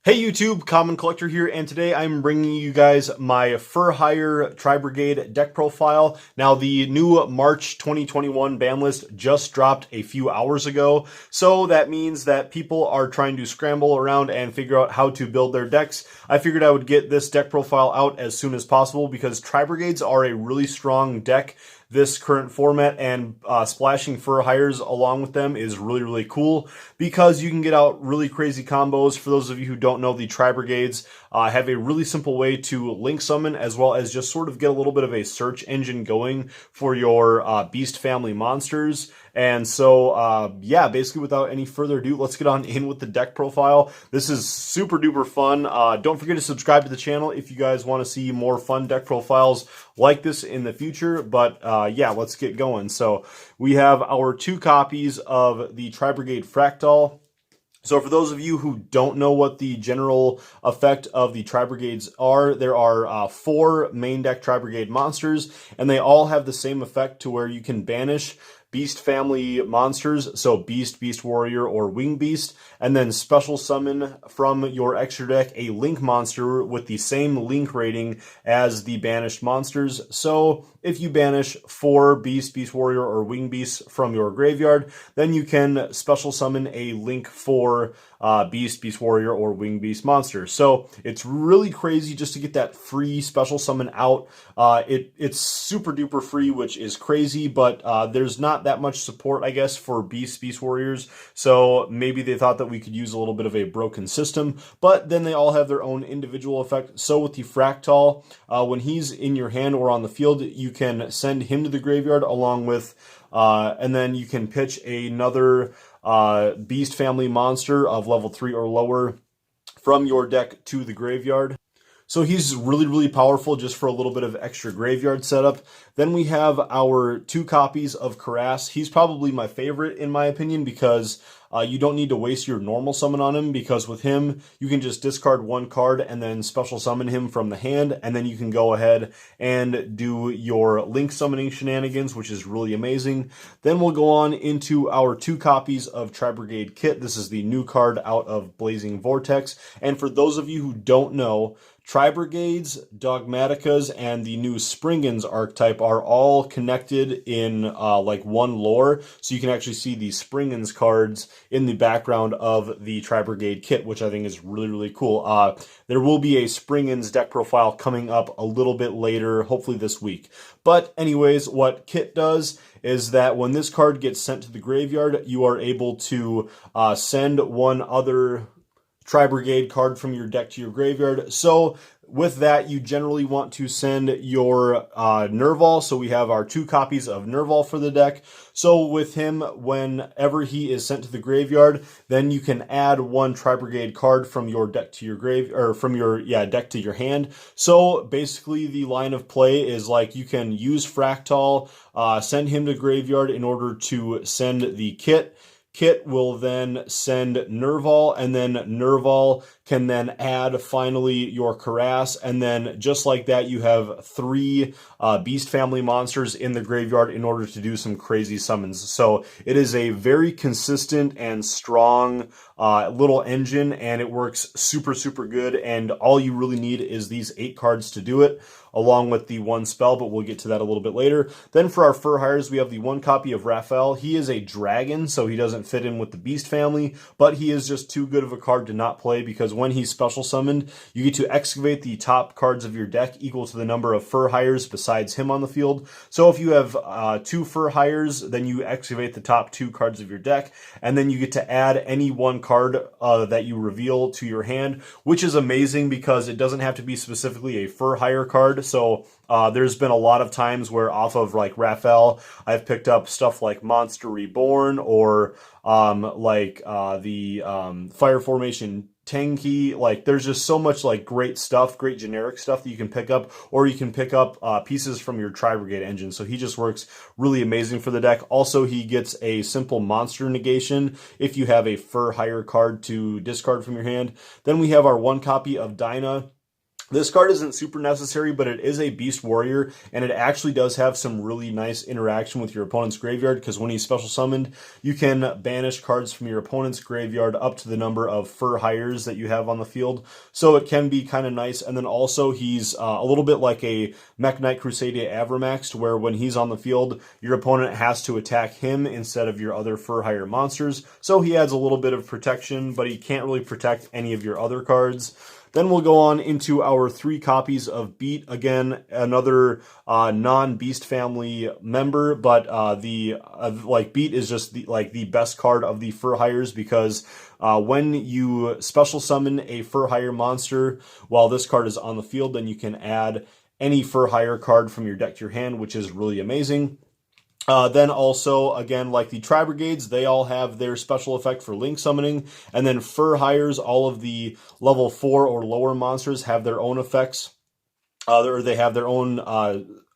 Hey YouTube, Common Collector here, and today I'm bringing you guys my For Hire Tri-Brigade deck profile. Now, the new March 2021 ban list just dropped a few hours ago, so that means that people are trying to scramble around and figure out how to build their decks. I figured I would get this deck profile out as soon as possible because Tri-Brigades are a really strong deck this current format, and splashing For Hires along with them is really cool because you can get out really crazy combos. For those of you who don't know, the Tri-Brigades have a really simple way to link summon as well as just sort of get a little bit of a search engine going for your Beast family monsters. And so, yeah, basically without any further ado, let's get on in with the deck profile. This is super duper fun. Don't forget to subscribe to the channel if you guys want to see more fun deck profiles like this in the future. But yeah, let's get going. So we have our 2 copies of the Tri-Brigade Fractal. So for those of you who don't know what the general effect of the Tri-Brigades are, there are 4 main deck Tri-Brigade monsters, and they all have the same effect to where you can banish Beast family monsters, so Beast, Beast Warrior, or Wing Beast, and then special summon from your extra deck a link monster with the same link rating as the banished monsters. So if you banish 4 Beast, Beast Warrior, or Wing Beasts from your graveyard, then you can special summon a link for Beast, Beast Warrior, or Wing Beast monster. So it's really crazy just to get that free special summon out. It's super duper free, which is crazy, but there's not that much support, I guess, for Beast, Beast Warriors. So maybe they thought that we could use a little bit of a broken system, but then they all have their own individual effect. So with the Fractal, when he's in your hand or on the field, you can send him to the graveyard along with, and then you can pitch another Beast family monster of level 3 or lower from your deck to the graveyard. So he's really powerful just for a little bit of extra graveyard setup. Then we have our 2 copies of Karass. He's probably my favorite in my opinion because you don't need to waste your normal summon on him, because with him you can just discard 1 card and then special summon him from the hand, and then you can go ahead and do your link summoning shenanigans, which is really amazing. Then we'll go on into our 2 copies of Tri-Brigade Kit. This is the new card out of Blazing Vortex, and for those of you who don't know, Tri-Brigades, Dogmaticas, and the new Springens archetype are all connected in like one lore, so you can actually see the Springens cards in the background of the Tri-Brigade kit, which I think is really cool. There will be a Springens deck profile coming up a little bit later, hopefully this week. But anyways, what Kit does is that when this card gets sent to the graveyard, you are able to send one other Tri-Brigade card from your deck to your graveyard. So with that, you generally want to send your Nerval. So we have our 2 copies of Nerval for the deck. So with him, whenever he is sent to the graveyard, then you can add 1 Tri-Brigade card from your deck to your from your deck to your hand. So basically the line of play is like you can use Fractal, send him to graveyard in order to send the kit. Kit will then send Nerval, and then Nerval can then add finally your Karass, and then just like that you have 3 Beast family monsters in the graveyard in order to do some crazy summons. So it is a very consistent and strong little engine, and it works super good, and all you really need is these 8 cards to do it, along with the 1 spell, but we'll get to that a little bit later. Then for our For Hires, we have the 1 copy of Raphael. He is a dragon, so he doesn't fit in with the Beast family, but he is just too good of a card to not play, because when he's special summoned, you get to excavate the top cards of your deck equal to the number of For Hires besides him on the field. So if you have 2 For Hires, then you excavate the top 2 cards of your deck, and then you get to add any 1 card that you reveal to your hand, which is amazing because it doesn't have to be specifically a For Hire card. So there's been a lot of times where off of like Raphael, I've picked up stuff like Monster Reborn, or the Fire Formation Tenki. Like there's just so much like great stuff, great generic stuff that you can pick up, or you can pick up pieces from your Tri-Brigade engine. So he just works really amazing for the deck. Also, he gets a simple monster negation if you have a For Hire card to discard from your hand. Then we have our 1 copy of Dinah. This card isn't super necessary, but it is a Beast Warrior, and it actually does have some really nice interaction with your opponent's graveyard, because when he's special summoned, you can banish cards from your opponent's graveyard up to the number of Fur Hires that you have on the field. So it can be kind of nice, and then also he's a little bit like a Mech Knight Crusadia Avramax, where when he's on the field, your opponent has to attack him instead of your other Fur Hire monsters. So he adds a little bit of protection, but he can't really protect any of your other cards. Then we'll go on into our 3 copies of Beat. Again, another non-Beast family member, but like Beat is just the best card of the Fur Hires, because when you special summon a Fur Hire monster while this card is on the field, then you can add any Fur Hire card from your deck to your hand, which is really amazing. Then also, again, like the Tri-Brigades, they all have their special effect for link summoning. And then Fur Hires, all of the level 4 or lower monsters have their own effects. Or they have their own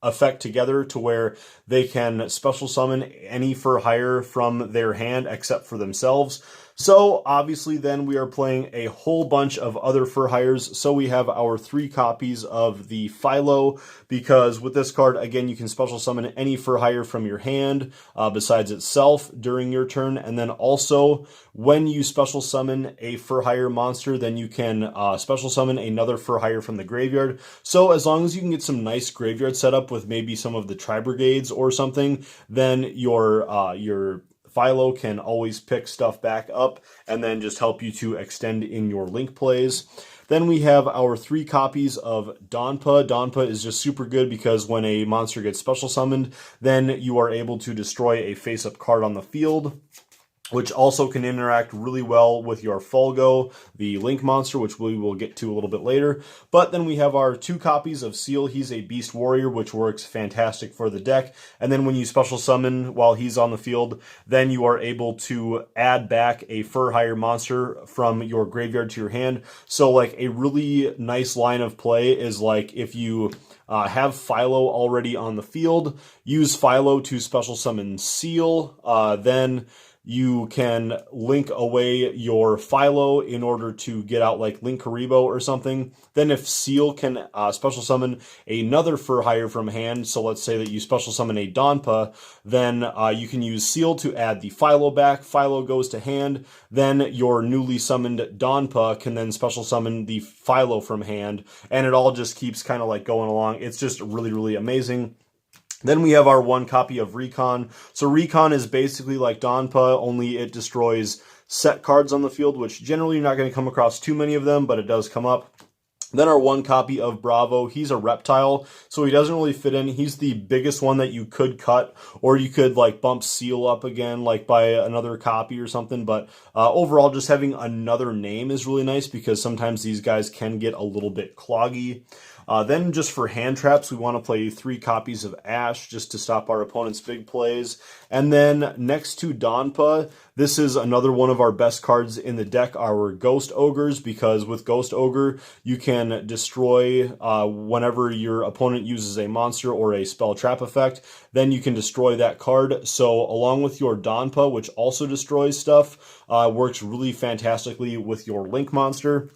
effect together to where they can special summon any Fur Hire from their hand except for themselves. So obviously then we are playing a whole bunch of other Fur Hires. So we have our 3 copies of the Philo, because with this card, again, you can special summon any Fur Hire from your hand besides itself during your turn. And then also when you special summon a Fur Hire monster, then you can special summon another Fur Hire from the graveyard. So as long as you can get some nice graveyard setup with maybe some of the Tri-Brigades or something, then your Philo can always pick stuff back up and then just help you to extend in your link plays. Then we have our 3 copies of Donpa. Donpa is just super good because when a monster gets special summoned, then you are able to destroy a face-up card on the field, which also can interact really well with your Fulgo, the Link monster, which we will get to a little bit later. But then we have our 2 copies of Seal. He's a Beast Warrior, which works fantastic for the deck. And then when you special summon while he's on the field, then you are able to add back a Fur Hire monster from your graveyard to your hand. So like a really nice line of play is like if you have Philo already on the field, use Philo to special summon Seal, then you can link away your Philo in order to get out like Link Karibo or something. Then if Seal can special summon another Fur Hire from hand, so let's say that you special summon a Donpa, then you can use Seal to add the Philo back. Philo goes to hand, then your newly summoned Donpa can then special summon the Philo from hand, and it all just keeps kind of like going along. It's just really, really amazing. Then we have our 1 copy of Recon. So Recon is basically like Donpa, only it destroys set cards on the field, which generally you're not going to come across too many of them, but it does come up. Then our 1 copy of Bravo. He's a reptile, so he doesn't really fit in. He's the biggest one that you could cut, or you could like bump Seal up again, like by another copy or something. But overall, just having another name is really nice because sometimes these guys can get a little bit cloggy. Then just for hand traps, we want to play 3 copies of Ash just to stop our opponent's big plays. And then next to Donpa, this is another one of our best cards in the deck, our Ghost Ogres, because with Ghost Ogre, you can destroy whenever your opponent uses a monster or a spell trap effect, then you can destroy that card. So along with your Donpa, which also destroys stuff, works really fantastically with your Link monster.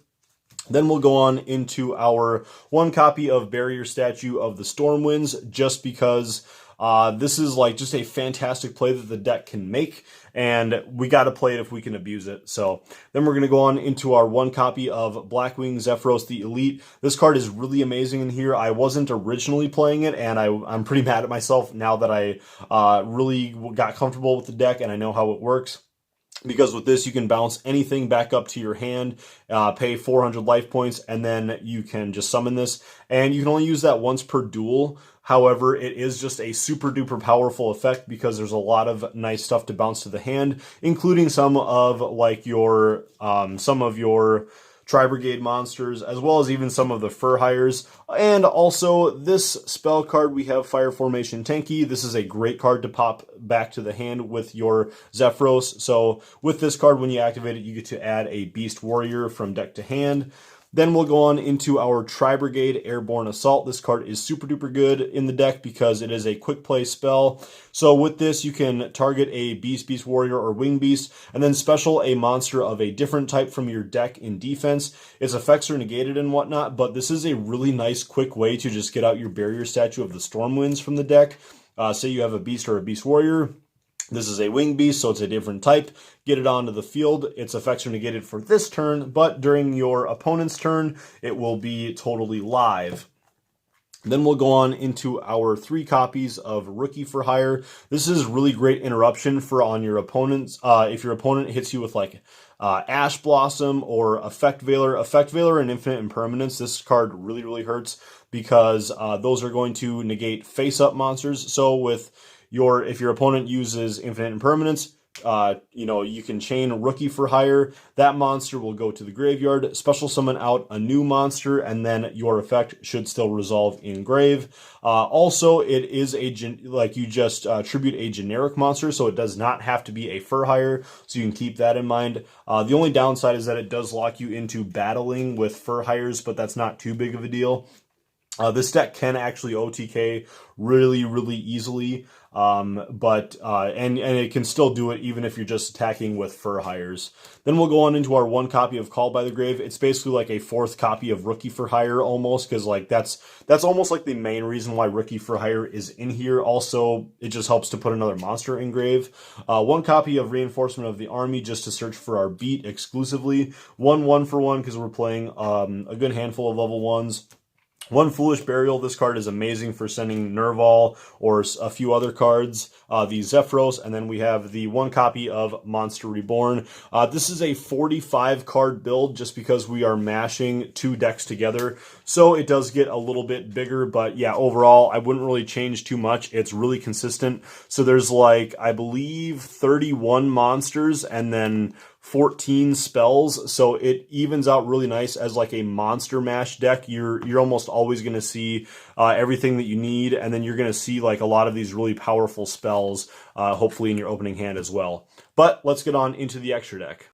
Then we'll go on into our 1 copy of Barrier Statue of the Stormwinds, just because this is like just a fantastic play that the deck can make, and we got to play it if we can abuse it. So then we're going to go on into our 1 copy of Blackwing Zephyros the Elite. This card is really amazing in here. I wasn't originally playing it, and I'm pretty mad at myself now that I really got comfortable with the deck and I know how it works. Because with this, you can bounce anything back up to your hand, pay 400 life points, and then you can just summon this. And you can only use that once per duel. However, it is just a super duper powerful effect because there's a lot of nice stuff to bounce to the hand, including some of like your Tri-Brigade monsters, as well as even some of the Fur Hires. And also, this spell card, we have Fire Formation Tanky. This is a great card to pop back to the hand with your Zephyros. So with this card, when you activate it, you get to add a Beast Warrior from deck to hand. Then we'll go on into our Tri-Brigade Airborne Assault. This card is super duper good in the deck because it is a quick play spell. So with this, you can target a Beast, Beast Warrior, or Wing Beast, and then special a monster of a different type from your deck in defense. Its effects are negated and whatnot, but this is a really nice quick way to just get out your barrier statue of the Stormwinds from the deck. Say you have a Beast or a Beast Warrior. This is a Wing Beast, so it's a different type. Get it onto the field. Its effects are negated for this turn, but during your opponent's turn, it will be totally live. Then we'll go on into our 3 copies of Rookie for Hire. This is really great interruption for on your opponents. If your opponent hits you with like Ash Blossom or Effect Veiler and Infinite Impermanence, this card really, really hurts because those are going to negate face-up monsters. So with if your opponent uses Infinite Impermanence, you can chain Rookie for Hire. That monster will go to the graveyard, special summon out a new monster, and then your effect should still resolve in grave. Also, it is you just tribute a generic monster, so it does not have to be a for hire, so you can keep that in mind. The only downside is that it does lock you into battling with for hires, but that's not too big of a deal. This deck can actually OTK really, really easily, and it can still do it even if you're just attacking with for hires. Then we'll go on into our 1 copy of Called by the Grave. It's basically like a 4th copy of Rookie for Hire almost, because like that's almost like the main reason why Rookie for Hire is in here. Also, it just helps to put another monster in grave. 1 copy of Reinforcement of the Army just to search for our beat exclusively. 1 for 1 because we're playing a good handful of level 1s. 1 Foolish Burial. This card is amazing for sending Nerval or a few other cards. The Zephyros, and then we have the 1 copy of Monster Reborn. This is a 45 card build just because we are mashing 2 decks together. So it does get a little bit bigger, but yeah, overall, I wouldn't really change too much. It's really consistent. So there's like, I believe 31 monsters and then 14 spells, so it evens out really nice as like a monster mash deck. You're almost always going to see everything that you need, and then you're going to see like a lot of these really powerful spells, hopefully in your opening hand as well. But let's get on into the extra deck.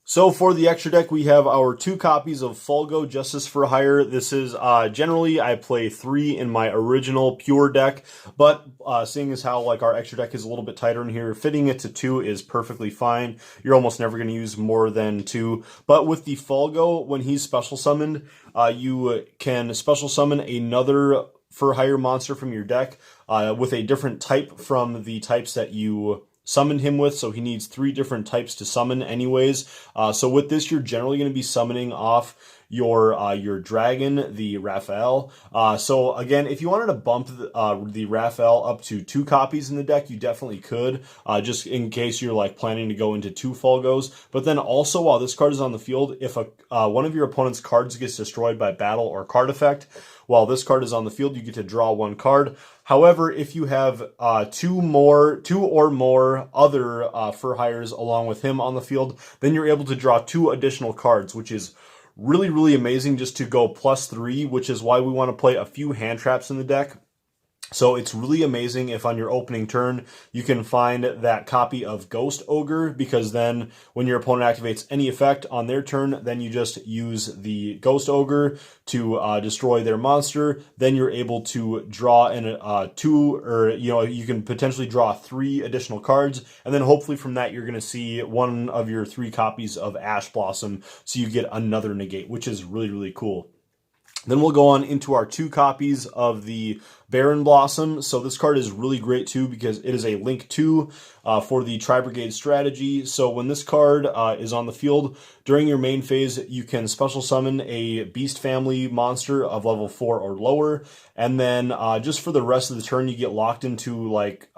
So for the extra deck, we have our 2 copies of Fulgo Justice for Hire. This is, generally I play 3 in my original pure deck, but seeing as how like our extra deck is a little bit tighter in here, fitting it to 2 is perfectly fine. You're almost never going to use more than 2. But with the Fulgo, when he's special summoned, you can special summon another for hire monster from your deck with a different type from the types that you summoned him with, so he needs 3 different types to summon anyways. So with this, you're generally going to be summoning off your dragon, the Raphael. So again, if you wanted to bump the Raphael up to 2 copies in the deck, you definitely could, just in case you're like planning to go into 2 Fulgos. But then also, while this card is on the field, if one of your opponent's cards gets destroyed by battle or card effect, while this card is on the field, you get to draw 1 card. However, if you have 2 or more other for hires along with him on the field, then you're able to draw 2 additional cards, which is really, really amazing just to go +3, which is why we want to play a few hand traps in the deck. So it's really amazing if on your opening turn you can find that copy of Ghost Ogre, because then when your opponent activates any effect on their turn, then you just use the Ghost Ogre to destroy their monster. Then you're able to draw in 2, or you can potentially draw 3 additional cards, and then hopefully from that you're going to see one of your 3 copies of Ash Blossom, so you get another negate, which is really, really cool. Then we'll go on into our 2 copies of the Baron Blossom. So this card is really great too because it is a Link 2 for the Tri-Brigade strategy. So when this card is on the field, during your main phase, you can special summon a Beast Family monster of level 4 or lower. And then just for the rest of the turn, you get locked into like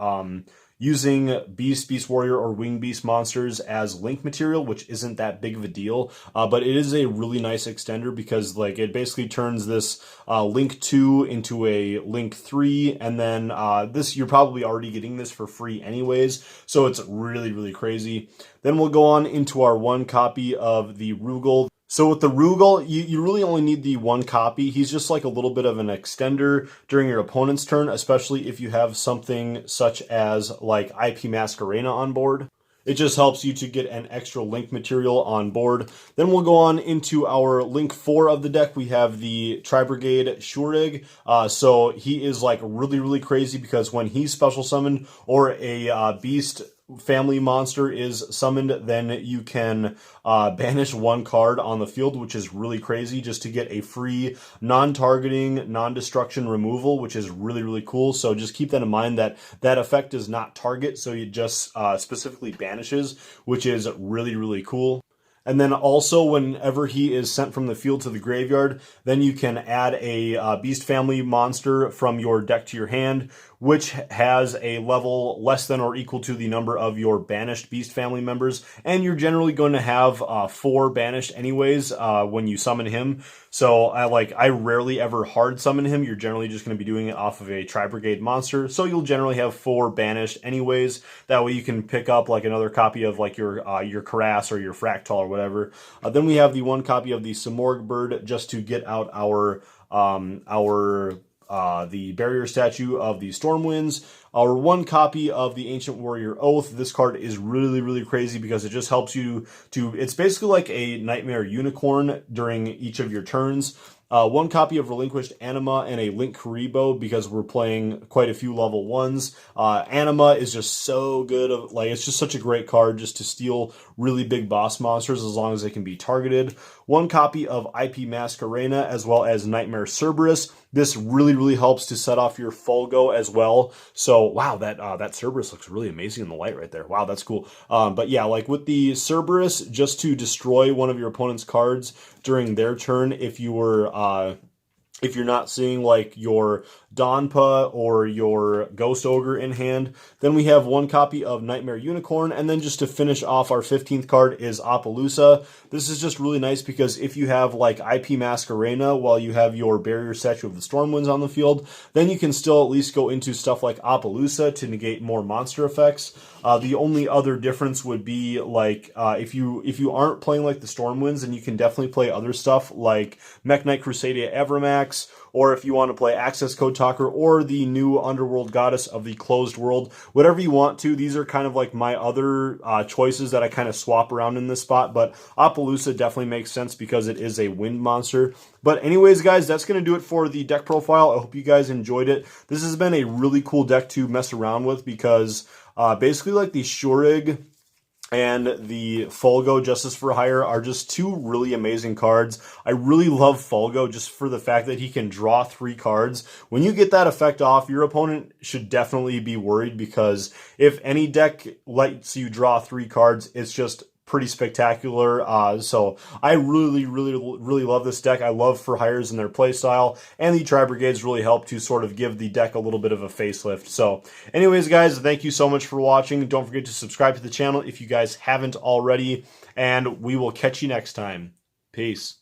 using Beast Warrior, or Wing Beast monsters as link material, which isn't that big of a deal. But it is a really nice extender because like it basically turns this Link 2 into a Link 3, and then this, you're probably already getting this for free anyways, so it's really, really crazy. Then we'll go on into our 1 copy of the Rugal. So with the Rugal, you really only need the 1 copy. He's just like a little bit of an extender during your opponent's turn, especially if you have something such as like IP Masquerena on board. It just helps you to get an extra link material on board. Then we'll go on into our link 4 of the deck. We have the Tri-Brigade Shurig. So he is like really crazy because when he's special summoned or a beast family monster is summoned, then you can banish 1 card on the field, which is really crazy, just to get a free non-targeting, non-destruction removal, which is really cool. So just keep that in mind, that that effect does not target, so it just specifically banishes, which is really cool. And then also, whenever he is sent from the field to the graveyard, then you can add a Beast Family monster from your deck to your hand, which has a level less than or equal to the number of your banished Beast Family members. And you're generally going to have 4 banished anyways when you summon him. So I rarely ever hard summon him. You're generally just going to be doing it off of a Tri-Brigade monster. So you'll generally have 4 banished anyways. That way you can pick up like another copy of like your Karass or your Fractal or whatever. Then we have the 1 copy of the Simorgh Bird just to get out the barrier statue of the Stormwinds. Our 1 copy of the Ancient Warrior Oath. This card is really crazy because it just helps you to, it's basically like a Nightmare Unicorn during each of your turns. 1 copy of Relinquished Anima and a Link Karibo because we're playing quite a few level 1s. Anima is just so good. It's just such a great card just to steal really big boss monsters as long as they can be targeted. 1 copy of IP Masquerena as well as Nightmare Cerberus. This really helps to set off your Fulgo as well. So wow, that Cerberus looks really amazing in the light right there. Wow, that's cool. But yeah, like with the Cerberus, just to destroy one of your opponent's cards during their turn, if you're not seeing like your Donpa or your Ghost Ogre in hand. Then we have 1 copy of Nightmare Unicorn, and then just to finish off our 15th card is Apollousa. This is just really nice because if you have like IP Masquerena while you have your Barrier Statue of the Stormwinds on the field, then you can still at least go into stuff like Apollousa to negate more monster effects. The only other difference would be like if you aren't playing like the Stormwinds, then you can definitely play other stuff like Mech Knight Crusadia Evermax, or if you want to play Access Code Talker or the new Underworld Goddess of the Closed World, whatever you want to. These are kind of like my other choices that I kind of swap around in this spot, but Apollousa definitely makes sense because it is a wind monster. But anyways, guys, that's going to do it for the deck profile. I hope you guys enjoyed it. This has been a really cool deck to mess around with because basically like the Shurig and the Fulgo Justice for Hire are just 2 really amazing cards. I really love Fulgo just for the fact that he can draw 3 cards. When you get that effect off, your opponent should definitely be worried because if any deck lets you draw 3 cards, it's just pretty spectacular. So I really love this deck. I love for hires and their playstyle, and the Tri-Brigades really help to sort of give the deck a little bit of a facelift. So anyways, guys, thank you so much for watching. Don't forget to subscribe to the channel if you guys haven't already, and we will catch you next time. Peace.